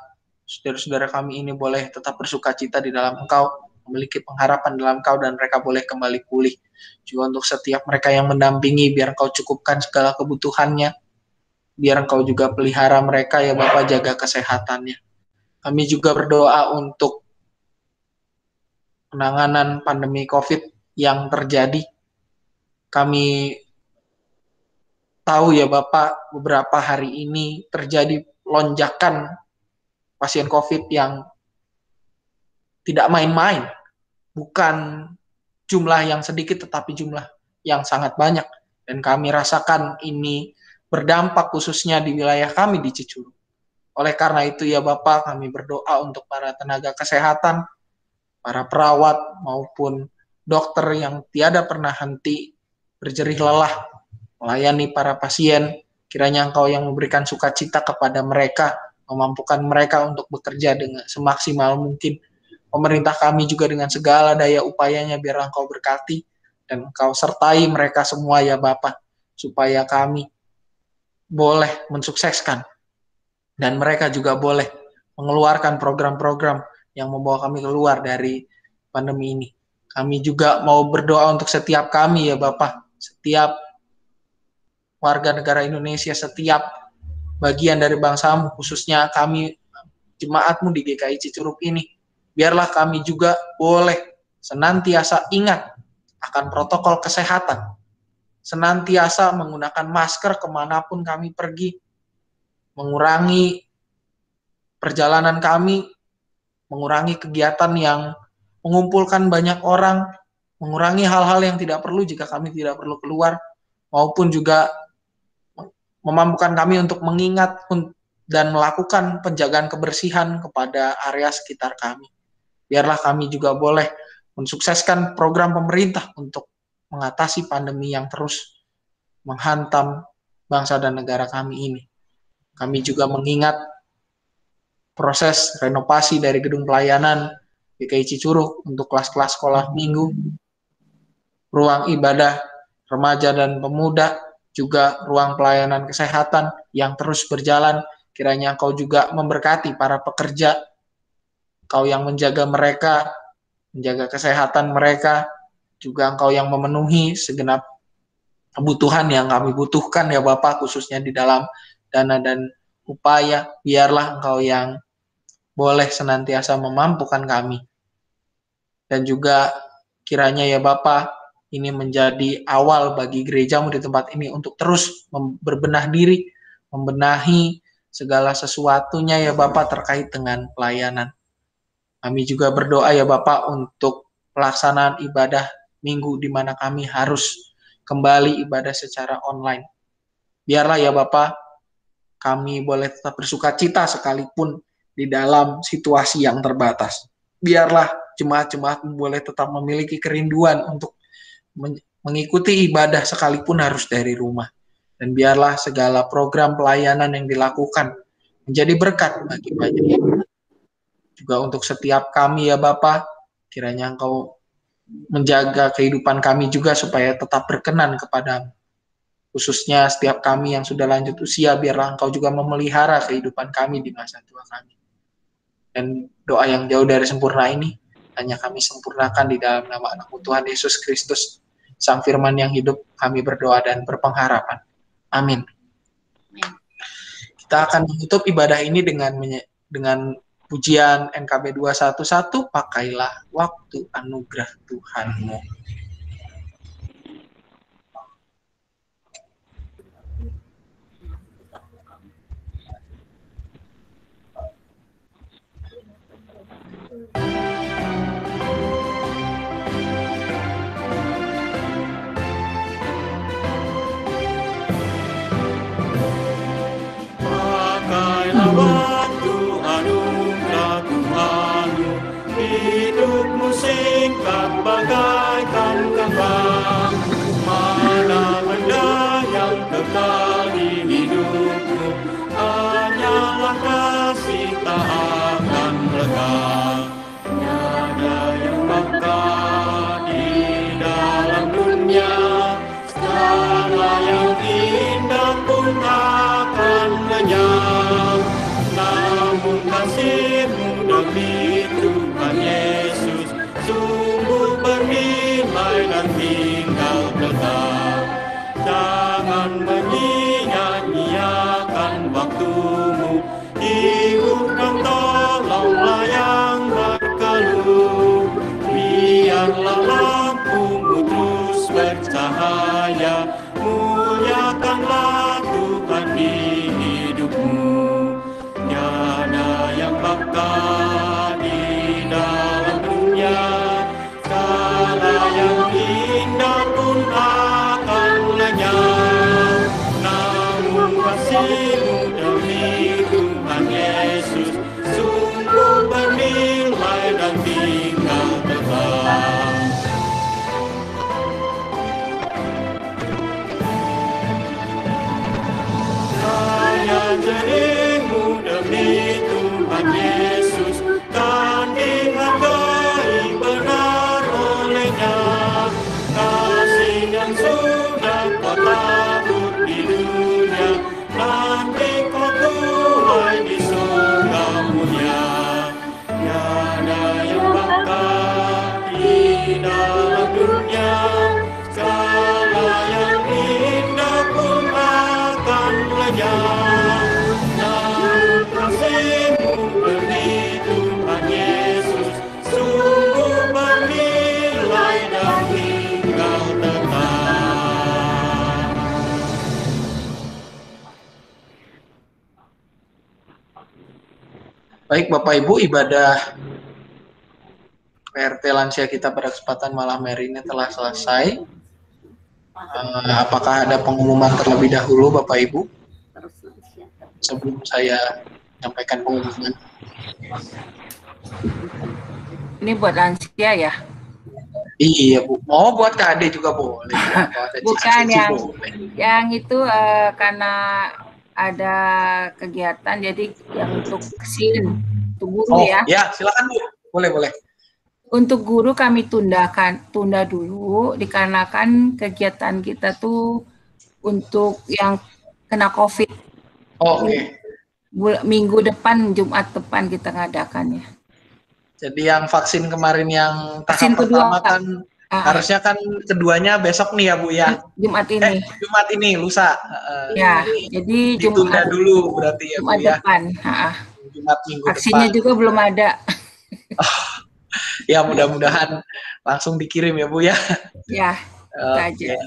saudara-saudara kami ini boleh tetap bersukacita di dalam Engkau, memiliki pengharapan dalam Engkau, dan mereka boleh kembali pulih. Juga untuk setiap mereka yang mendampingi, biar Engkau cukupkan segala kebutuhannya, biar Engkau juga pelihara mereka ya Bapak, jaga kesehatannya. Kami juga berdoa untuk penanganan pandemi COVID yang terjadi. Kami tahu ya Bapak, beberapa hari ini terjadi lonjakan pasien COVID yang tidak main-main. Bukan jumlah yang sedikit, tetapi jumlah yang sangat banyak. Dan kami rasakan ini berdampak khususnya di wilayah kami di Cicurug. Oleh karena itu ya Bapak, kami berdoa untuk para tenaga kesehatan, para perawat maupun dokter yang tiada pernah henti berjerih lelah melayani para pasien. Kiranya Engkau yang memberikan sukacita kepada mereka, memampukan mereka untuk bekerja dengan semaksimal mungkin. Pemerintah kami juga dengan segala daya upayanya, biar Engkau berkati dan Engkau sertai mereka semua ya Bapak, supaya kami boleh mensukseskan dan mereka juga boleh mengeluarkan program-program yang membawa kami keluar dari pandemi ini. Kami juga mau berdoa untuk setiap kami ya Bapak, setiap warga negara Indonesia, setiap bagian dari bangsa-Mu, khususnya kami jemaat-Mu di GKI Cicurug ini. Biarlah kami juga boleh senantiasa ingat akan protokol kesehatan, senantiasa menggunakan masker kemanapun kami pergi, mengurangi perjalanan kami, mengurangi kegiatan yang mengumpulkan banyak orang, mengurangi hal-hal yang tidak perlu jika kami tidak perlu keluar, maupun juga memampukan kami untuk mengingat dan melakukan penjagaan kebersihan kepada area sekitar kami. Biarlah kami juga boleh mensukseskan program pemerintah untuk mengatasi pandemi yang terus menghantam bangsa dan negara kami ini. Kami juga mengingat proses renovasi dari gedung pelayanan GKI Cicurug untuk kelas-kelas sekolah minggu, ruang ibadah remaja dan pemuda, juga ruang pelayanan kesehatan yang terus berjalan. Kiranya Engkau juga memberkati para pekerja, Engkau yang menjaga mereka, menjaga kesehatan mereka, juga Engkau yang memenuhi segenap kebutuhan yang kami butuhkan ya Bapak, khususnya di dalam dana dan upaya. Biarlah Engkau yang boleh senantiasa memampukan kami. Dan juga kiranya ya Bapak, ini menjadi awal bagi gereja-Mu di tempat ini untuk terus berbenah diri, membenahi segala sesuatunya ya Bapak terkait dengan pelayanan. Kami juga berdoa ya Bapak untuk pelaksanaan ibadah minggu di mana kami harus kembali ibadah secara online. Biarlah ya Bapak, kami boleh tetap bersukacita sekalipun di dalam situasi yang terbatas. Biarlah jemaat-jemaat boleh tetap memiliki kerinduan untuk mengikuti ibadah sekalipun harus dari rumah. Dan biarlah segala program pelayanan yang dilakukan menjadi berkat bagi banyak orang. Juga untuk setiap kami ya Bapak, kiranya Engkau menjaga kehidupan kami juga supaya tetap berkenan kepadamu. khususnya setiap kami yang sudah lanjut usia, biarlah Engkau juga memelihara kehidupan kami di masa tua kami. Dan doa yang jauh dari sempurna ini hanya kami sempurnakan di dalam nama anak-Mu Tuhan Yesus Kristus, Sang Firman yang hidup, kami berdoa dan berpengharapan. Amin. Kita akan menutup ibadah ini dengan pujian NKB 211, pakailah waktu anugerah Tuhan-Mu. Pakailah waktu anugerah Tuhan-Mu, hidupmu singkat bagaikan kembang. Mana benda yang kekal di hidupmu, hanyalah kasih tak akan lekang. Tiada yang bakal di dalam dunia, segala yang indah pun akan lenyap. Namun kasih-Mu demi Tuhan Yesus sungguh bernilai dan tinggal tetap. Jangan menyia-nyiakan waktu-Mu, hiburkan tolonglah yang berkeluh. Biarlah lampu-Mu terus bercahaya, muliakanlah Tuhan di hidupmu. Tiada yang bakal di dalam dunia, segala yang indah pun akan lenyap. Namun kasih-Mu demi Tuhan Yesus sungguh bernilai dan tinggal tetap. Jerih-Mu demi Tuhan Yesus kan dihargai benar oleh-Nya. Kasih yang sudah Kau tabur di dunia, nanti Kau tuai di surga mulia. Tiada yang bakal di dalam dunia, segala yang indah pun akan lenyap. Kasih-Mu demi Tuhan Yesus sungguh bernilai dan tinggal tetap. Baik Bapak Ibu, ibadah PRT lansia kita pada kesempatan malam hari ini telah selesai. Apakah ada pengumuman terlebih dahulu Bapak Ibu? Sebelum saya sampaikan pengumuman. Ini buat lansia ya? Iya Bu, mau buat KD juga boleh. Bukan yang itu karena ada kegiatan, jadi yang untuk kesin, untuk guru ya. Ya, silakan Bu, boleh. Untuk guru kami tunda dulu, dikarenakan kegiatan kita tuh untuk yang kena COVID. Oke. Minggu depan, Jumat depan kita ngadakannya. Jadi yang vaksin kemarin yang vaksin tahap pertama kedua kan harusnya kan keduanya besok nih ya Bu ya. Jumat ini. Jumat ini lusa. Ya, jadi ditunda dulu berarti ya Jumat Bu ya. Depan. Jumat minggu vaksinnya depan. juga belum ada. Ya mudah-mudahan langsung dikirim ya Bu ya. Ya, itu aja.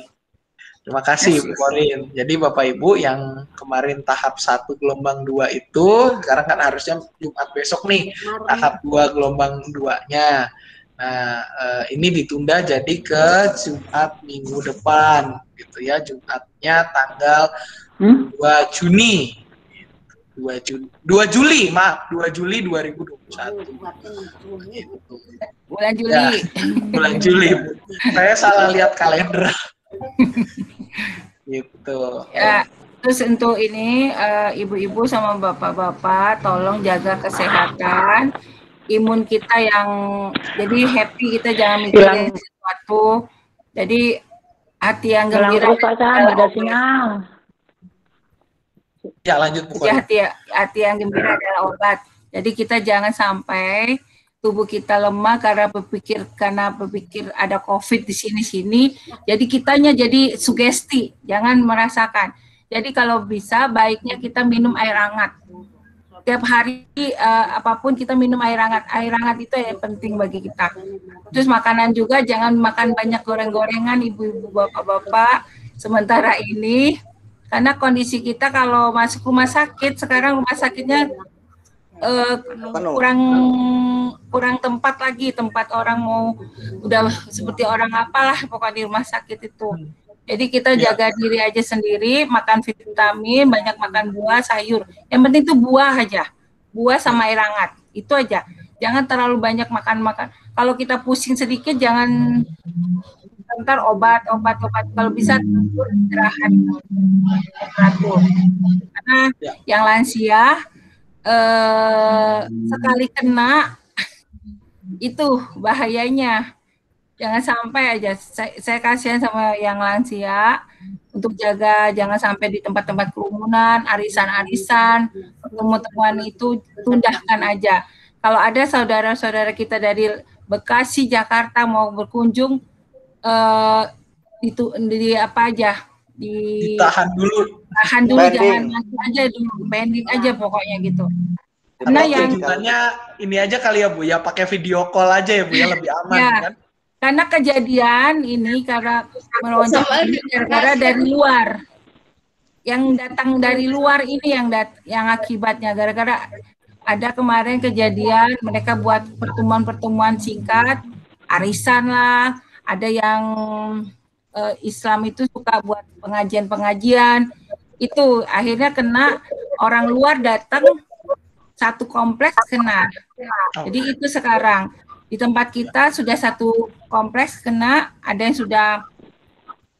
Terima kasih Bu Korin. Jadi Bapak Ibu yang kemarin tahap 1 gelombang 2 itu sekarang kan harusnya Jumat besok nih tahap 2 gelombang 2-nya. Nah, ini ditunda jadi ke Jumat minggu depan gitu ya. Jumatnya tanggal 2 Juni. 2 Juli 2021. Gitu. Bulan Juli. Ya, bulan Juli. Saya salah lihat kalender. Gitu. Ya, terus untuk ini ibu-ibu sama bapak-bapak tolong jaga kesehatan imun kita yang jadi happy, kita jangan mikirin sesuatu. Jadi Hati yang Bilang gembira terus Pak Sam, adalah ada obat. sinyal. Ya lanjut Bu Jadi Kori. hati yang gembira adalah obat. Jadi kita jangan sampai tubuh kita lemah karena berpikir ada COVID di sini-sini. Jadi kitanya jadi sugesti, jangan merasakan. Jadi kalau bisa baiknya kita minum air hangat. Tiap hari apapun kita minum air hangat. Air hangat itu yang penting bagi kita. Terus makanan juga jangan makan banyak goreng-gorengan ibu-ibu, bapak-bapak sementara ini. Karena kondisi kita kalau masuk rumah sakit, sekarang rumah sakitnya kurang tempat lagi, tempat orang mau udah seperti orang apalah pokoknya di rumah sakit itu. Jadi kita jaga diri aja sendiri, makan vitamin, banyak makan buah, sayur. Yang penting itu buah aja, buah sama air hangat, itu aja. Jangan terlalu banyak makan. Kalau kita pusing sedikit, jangan ntar obat. Kalau bisa istirahat teratur. Karena yang lansia sekali kena itu bahayanya. Jangan sampai aja. Saya kasihan sama yang lansia untuk jaga jangan sampai di tempat-tempat kerumunan, arisan-arisan, pertemuan itu tundahkan aja. Kalau ada saudara-saudara kita dari Bekasi, Jakarta mau berkunjung, ditahan dulu, jangan langsung aja dulu, pending aja pokoknya gitu. Karena yang ini aja kali ya Bu ya, pakai video call aja ya Bu ya, lebih aman ya, kan? Karena kejadian ini karena melonjak gara-gara dari luar, yang datang dari luar ini yang akibatnya gara-gara ada kemarin kejadian mereka buat pertemuan singkat, arisan lah. Ada yang Islam itu suka buat pengajian itu akhirnya kena orang luar datang satu kompleks kena. Jadi itu sekarang di tempat kita sudah satu kompleks kena, ada yang sudah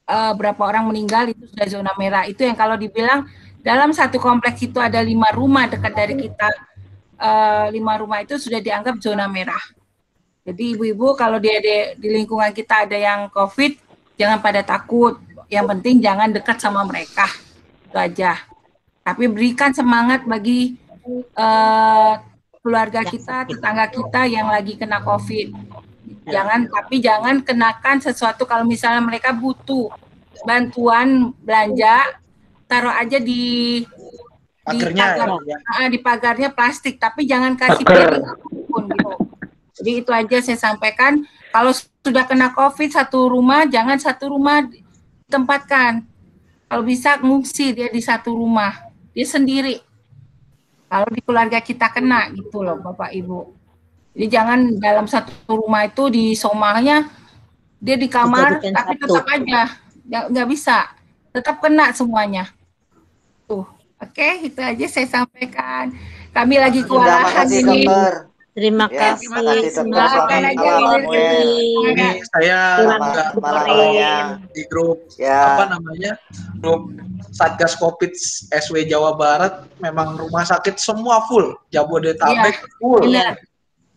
berapa orang meninggal, itu sudah zona merah. Itu yang kalau dibilang dalam satu kompleks itu ada 5 rumah dekat dari kita, 5 rumah itu sudah dianggap zona merah. Jadi ibu-ibu kalau di lingkungan kita ada yang COVID, jangan pada takut. Yang penting jangan dekat sama mereka, itu aja. Tapi berikan semangat bagi keluarga kita, tetangga kita yang lagi kena COVID. Jangan kenakan sesuatu kalau misalnya mereka butuh bantuan belanja, taruh aja di pagarnya plastik, tapi jangan kasih piring apapun gitu. Jadi itu aja saya sampaikan. Kalau sudah kena COVID satu rumah, jangan satu rumah ditempatkan. Kalau bisa ngungsi dia di satu rumah, dia sendiri. Kalau di keluarga kita kena gitu loh Bapak Ibu. Jadi jangan dalam satu rumah itu di somahnya dia di kamar tapi tetap aja nggak bisa, tetap kena semuanya. Tuh, oke, itu aja saya sampaikan. Kami lagi kewalahan ini. Terima kasih. Ini saya di grup grup Satgas Covid SW Jawa Barat, memang rumah sakit semua full, Jabodetabek full.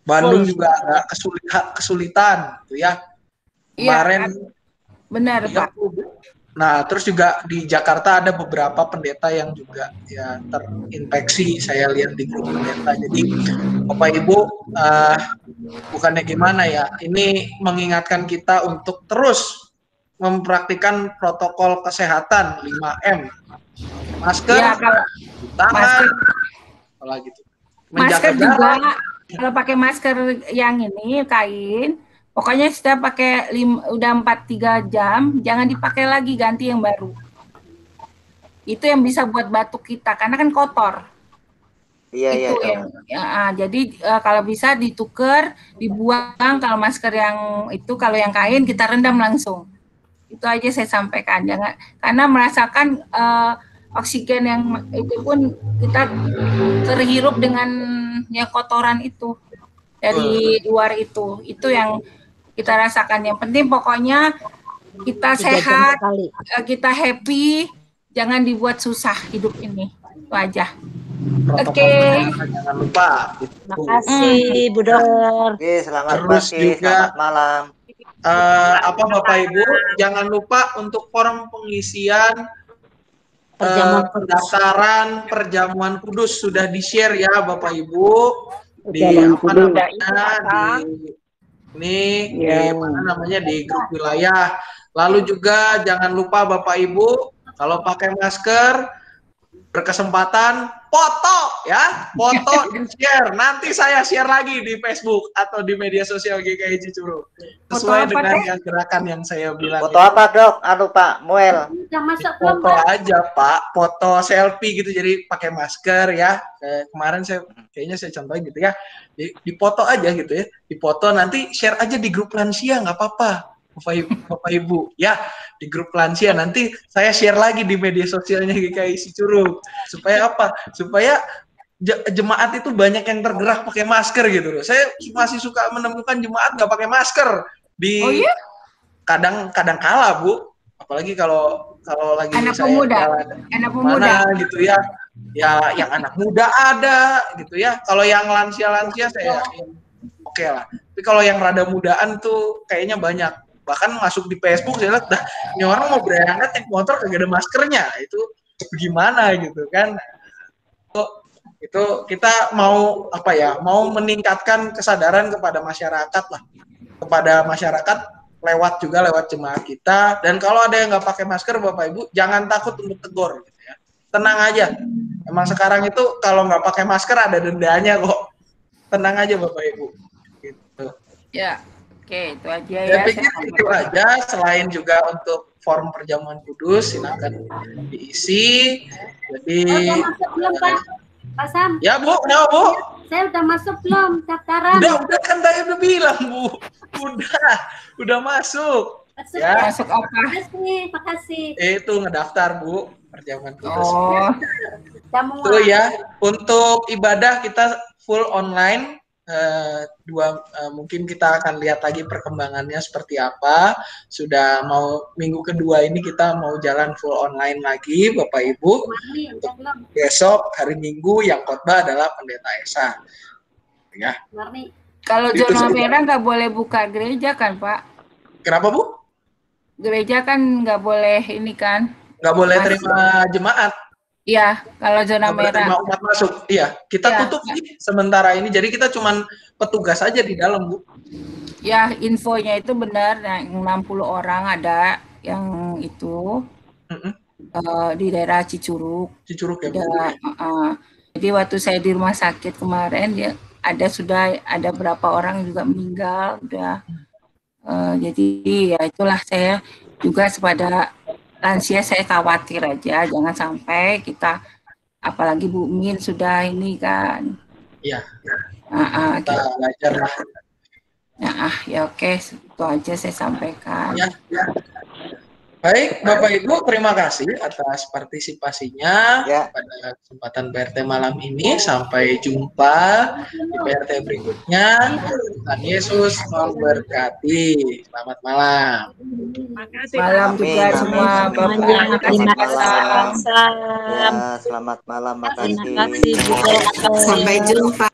Bandung juga agak kesulitan gitu ya. Kemarin benar Pak. Nah, terus juga di Jakarta ada beberapa pendeta yang juga ya terinfeksi, saya lihat di grup pendeta. Jadi Bapak Ibu bukannya gimana ya, ini mengingatkan kita untuk terus mempraktikkan protokol kesehatan 5M. Masker, tangan, kalau gitu. Masker juga, kalau pakai masker yang ini kain, pokoknya sudah pakai udah 4-3 jam, jangan dipakai lagi, ganti yang baru. Itu yang bisa buat batuk kita, karena kan kotor. Iya. Jadi kalau bisa ditukar, dibuang. Kalau masker yang itu, kalau yang kain kita rendam langsung. Itu aja saya sampaikan. Jangan, karena merasakan oksigen yang itu pun kita terhirup dengan yang kotoran itu dari luar itu yang kita rasakan. Yang penting pokoknya kita sehat, kita happy, jangan dibuat susah hidup ini. Itu aja. Oke. Jangan lupa. Terima kasih Bu Dokter. Selamat pagi, selamat malam. apa Bapak Ibu, jangan lupa untuk form pengisian pendaftaran perjamuan kudus sudah di-share ya Bapak Ibu di apa namanya di grup wilayah. Lalu juga jangan lupa Bapak Ibu kalau pakai masker berkesempatan foto ya, foto di-share. Nanti saya share lagi di Facebook atau di media sosial GKI Cicurug. Sesuai dengan yang gerakan yang saya bilang. Foto apa, Dok? Pak Muel. Foto aja, Pak. Foto selfie gitu, jadi pakai masker ya. Kemarin kayaknya saya contohin gitu ya. Di foto aja gitu ya. Di foto nanti share aja di grup lansia, nggak apa-apa. Bapak Ibu ya, di grup lansia nanti saya share lagi di media sosialnya GKI Cicurug. Supaya apa? Supaya jemaat itu banyak yang tergerak pakai masker gitu loh. Saya masih suka menemukan jemaat nggak pakai masker di kadang kala Bu, apalagi kalau lagi anak saya pemuda gitu ya. Ya yang anak muda ada gitu ya. Kalau yang lansia saya oke lah. Tapi kalau yang rada mudaan tuh kayaknya banyak. Bahkan masuk di Facebook saya lihat, dah ini orang mau berangkat naik motor kagak ada maskernya, itu gimana gitu kan. Itu kita mau apa ya, mau meningkatkan kesadaran kepada masyarakat lah, kepada masyarakat lewat jemaat kita. Dan kalau ada yang nggak pakai masker Bapak Ibu jangan takut untuk tegur gitu ya. Tenang aja, emang sekarang itu kalau nggak pakai masker ada dendanya kok. Tenang aja Bapak Ibu gitu ya. Oke, itu aja ya. Saya pikir itu aja, selain juga untuk form perjamuan kudus, silakan diisi. Jadi belum Pak Sam? Ya Bu, kenapa Bu? Saya udah masuk belum daftaran? Udah kan saya udah bilang Bu. Udah masuk. Ya. Masuk apa? Makasih. Itu ngedaftar Bu, perjamuan kudus. Oh. Itu ya, untuk ibadah kita full online. Mungkin kita akan lihat lagi perkembangannya seperti apa. Sudah mau minggu kedua ini kita mau jalan full online lagi Bapak Ibu. Besok hari Minggu yang khotbah adalah Pendeta Esa ya. Kalau zona merah nggak boleh buka gereja kan Pak? Kenapa Bu? Gereja kan nggak boleh ini kan? Nggak boleh terima jemaat. Iya, kalau zona merah. Umat masuk, iya. Kita tutup sih sementara ini. Jadi kita cuman petugas aja di dalam, Bu. Ya, infonya itu benar. Nah, 60 orang ada yang itu di daerah Cicurug. Cicurug ya, Bu. Jadi waktu saya di rumah sakit kemarin, ya sudah ada berapa orang juga meninggal. Jadi ya itulah saya juga kepada lansia saya khawatir aja, jangan sampai kita, apalagi Bu Min sudah ini kan. Iya. Kita belajar lah. Ya oke, itu aja saya sampaikan. Ya. Baik, Bapak Ibu, terima kasih atas partisipasinya pada kesempatan PRT malam ini. Sampai jumpa di PRT berikutnya. Tuhan Yesus memberkati. Selamat malam. Malam juga semua Bapak. Terima kasih. Selamat malam, makasih. Sampai jumpa.